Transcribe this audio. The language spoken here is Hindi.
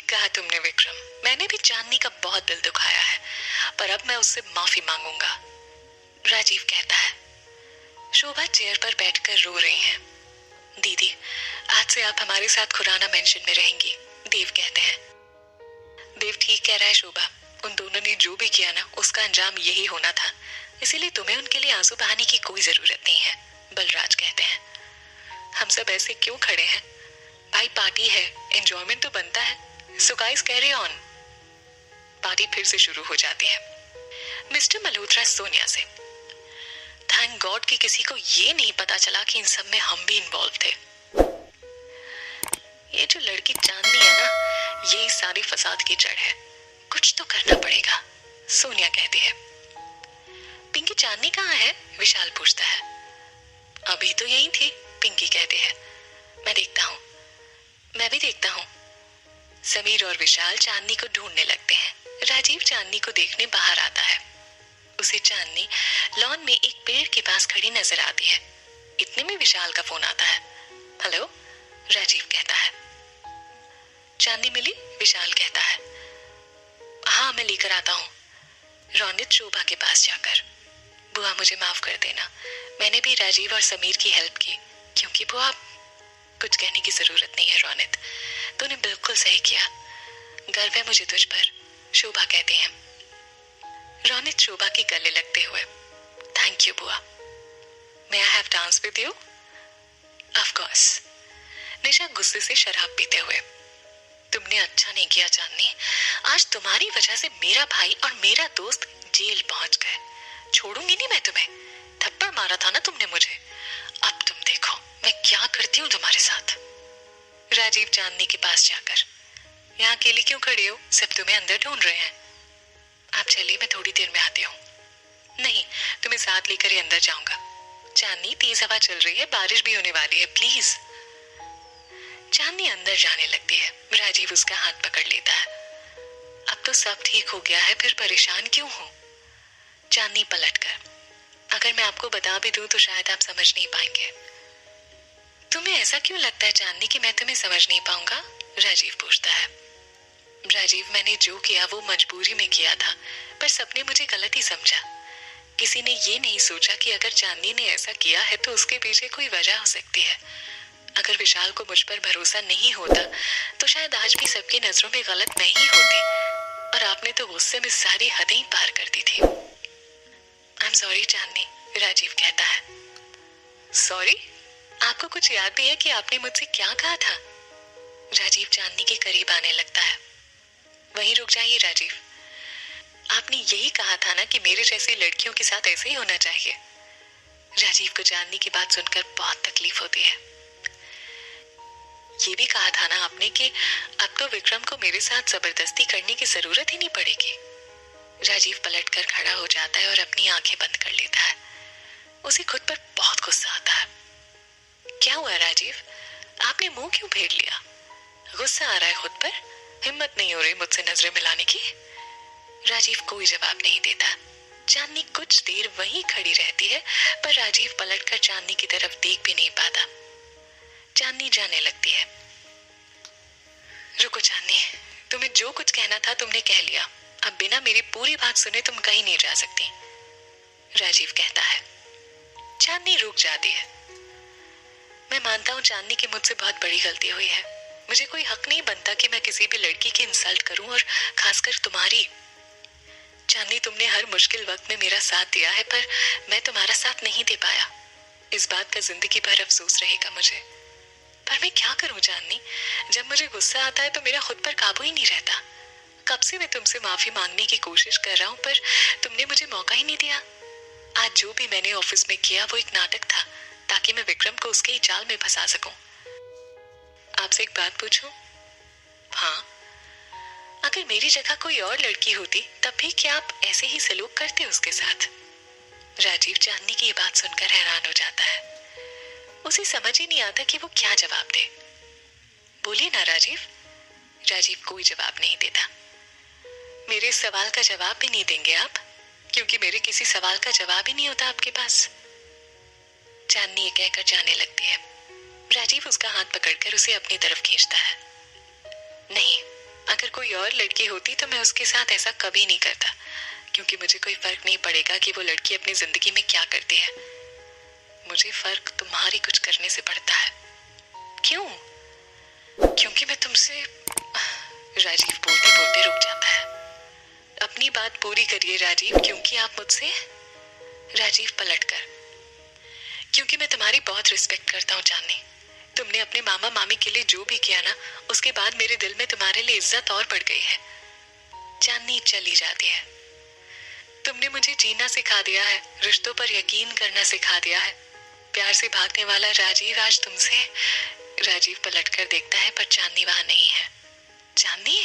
कहा तुमने विक्रम, मैंने भी चांदनी का बहुत दिल दुखाया है, पर अब मैं उससे माफी मांगूंगा। राजीव कहता है। शोभा चेयर पर बैठकर रो रही है। दीदी, आज से आप हमारे साथ खुराना मेंशन में रहेंगी, देव कहते हैं। देव ठीक कह रहा है शोभा, उन दोनों ने जो भी किया ना उसका अंजाम यही होना था, इसीलिए तुम्हें उनके लिए आंसू बहाने की कोई जरूरत नहीं है, बलराज कहते हैं। हम सब ऐसे क्यों खड़े हैं भाई, पार्टी है, एंजॉयमेंट तो बनता है, so guys carry on. Party फिर से शुरू हो जाती है। मिस्टर मल्होत्रा सोनिया से, थैंक गॉड कि किसी को ये नहीं पता चला कि इन सब में हम भी इन्वॉल्व थे। ये जो लड़की चांदनी है ना, यही सारी फसाद की जड़ है, कुछ तो करना पड़ेगा, सोनिया कहती है। पिंकी चांदनी कहाँ है, विशाल पूछता है। अभी तो यही थी, पिंकी कहती है। मैं भी देखता हूँ। समीर और विशाल चांदनी को ढूंढने लगते हैं। राजीव चांदनी को देखने बाहर आता है। उसे चांदनी लॉन में एक पेड़ के पास खड़ी नजर आती है। इतने में विशाल का फोन आता है। हेलो, राजीव कहता है। चांदनी मिली, विशाल कहता है। हाँ, मैं लेकर आता हूँ। रौनित शोभा के पास जाकर, बुआ मुझे माफ कर देना, मैंने भी राजीव और समीर की हेल्प की, क्योंकि बुआ कुछ कहने की जरूरत नहीं है रौनित, तूने बिल्कुल सही किया, गर्व है मुझे तुझ पर, शोभा कहती है। रौनित शोभा के गले लगते हुए, थैंक यू बुआ, may I have dance with you? Of course. Nisha गुस्से से शराब पीते हुए, तुमने अच्छा नहीं किया चांदनी, आज तुम्हारी वजह से मेरा भाई और मेरा दोस्त जेल पहुंच गए, छोड़ूंगी नहीं मैं तुम्हें, थप्पड़ मारा था ना तुमने मुझे, अब तुम देखो मैं क्या करती हूँ तुम्हारे साथ। राजीव चांदनी के पास जाकर, यहाँ अकेली क्यों खड़ी हो, सब तुम्हें अंदर ढूंढ रहे हैं। आप चलिए, मैं थोड़ी देर में आती हूँ। नहीं, तुम्हें साथ लेकर ही अंदर जाऊंगा। चांदनी, तेज हवा चल रही है, बारिश भी होने वाली है, प्लीज। चांदनी अंदर जाने लगती है। राजीव उसका हाथ पकड़ लेता है। अब तो सब ठीक हो गया है, फिर परेशान क्यों हो? चांदनी पलटकर, अगर मैं आपको बता भी दूं तो शायद आप समझ नहीं पाएंगे। तुम्हें ऐसा क्यों लगता है चांदनी कि मैं तुम्हें समझ नहीं पाऊंगा? राजीव पूछता है। राजीव, मैंने जो किया वो मजबूरी में किया था, पर सबने मुझे गलत ही समझा। किसी ने ये नहीं सोचा कि अगर चांदनी ने ऐसा किया है तो उसके पीछे कोई वजह हो सकती है। अगर विशाल को मुझ पर भरोसा नहीं होता तो शायद आज भी सबकी नजरों में गलत मैं ही होती, और आपने तो गुस्से में सारी हदें ही पार कर दी थी। आई एम सॉरी चांदनी, राजीव कहता है। सॉरी? आपको कुछ याद भी है कि आपने मुझसे क्या कहा था? राजीव चांदनी के करीब आने लगता है। वहीं रुक जाइए राजीव, आपने यही कहा था ना कि मेरे जैसी लड़कियों के साथ ऐसे ही होना चाहिए। राजीव को चांदनी की बात सुनकर बहुत तकलीफ होती है। ये भी कहा था ना आपने कि अब तो विक्रम को मेरे साथ जबरदस्ती करने की जरूरत ही नहीं पड़ेगी। राजीव पलटकर खड़ा हो जाता है और अपनी आंखें बंद कर लेता है। उसे खुद पर बहुत गुस्सा आता है। क्या हुआ राजीव, आपने मुंह क्यों फेर लिया? गुस्सा आ रहा है खुद पर? हिम्मत नहीं हो रही मुझसे नजरें मिलाने की? राजीव कोई जवाब नहीं देता। चांदनी कुछ देर वहीं खड़ी रहती है, पर राजीव पलटकर चांदनी की तरफ देख भी नहीं पाता। चांदनी जाने लगती है। रुको चांदनी, तुम्हें जो कुछ कहना था तुमने कह लिया, अब बिना मेरी पूरी बात सुने तुम कहीं नहीं जा सकती, राजीव कहता है। चांदनी रुक जाती है। मैं मानता हूँ चांदनी की मुझसे बहुत बड़ी गलती हुई है। मुझे कोई हक नहीं बनता कि मैं किसी भी लड़की की इंसल्ट करूं, और खासकर तुम्हारी। चांदनी, तुमने हर मुश्किल वक्त में मेरा साथ दिया है, पर मैं तुम्हारा साथ नहीं दे पाया। इस बात का जिंदगी भर अफसोस रहेगा मुझे। पर मैं क्या करूं चांदनी, जब मुझे गुस्सा आता है तो मेरा खुद पर काबू ही नहीं रहता। कब से मैं तुमसे माफी मांगने की कोशिश कर रहा हूं, पर तुमने मुझे मौका ही नहीं दिया। आज जो भी मैंने ऑफिस में किया वो एक नाटक था, ताकि मैं विक्रम को उसके ही जाल में फंसा सकूं। आपसे एक बात पूछूं? हाँ। अगर मेरी जगह कोई और लड़की होती तब भी क्या आप ऐसे ही सलूक करते उसके साथ? राजीव चांदनी की ये बात सुनकर हैरान हो जाता है। उसे समझ ही नहीं आता कि वो क्या जवाब दे। बोलिए ना राजीव। राजीव कोई जवाब नहीं देता। मेरे सवाल का जवाब भी नहीं देंगे आप, क्योंकि मेरे किसी सवाल का जवाब ही नहीं होता आपके पास। चांदनी ये कहकर जाने लगती है। राजीव उसका हाथ पकड़कर उसे अपनी तरफ खींचता है। नहीं, अगर कोई और लड़की होती तो मैं उसके साथ ऐसा कभी नहीं करता, क्योंकि मुझे कोई फर्क नहीं पड़ेगा कि वो लड़की अपनी जिंदगी में क्या करती है। मुझे फर्क तुम्हारी कुछ करने से पड़ता है। क्यों? क्योंकि मैं तुमसे। राजीव बोलते बोलते रुक जाता है। अपनी बात पूरी करिए राजीव, क्योंकि आप मुझसे। राजीव पलटकर, क्योंकि मैं तुम्हारी बहुत रिस्पेक्ट करता हूँ चांदनी। तुमने अपने मामा मामी के लिए जो भी किया ना, उसके बाद मेरे दिल में तुम्हारे लिए इज्जत और बढ़ गई है। चांदनी चली जाती है। तुमने मुझे जीना सिखा दिया है, रिश्तों पर यकीन करना सिखा दिया है। प्यार से भागने वाला राजीव आज तुमसे। राजीव पलटकर देखता है पर चांदनी वहां नहीं है। चांदनी?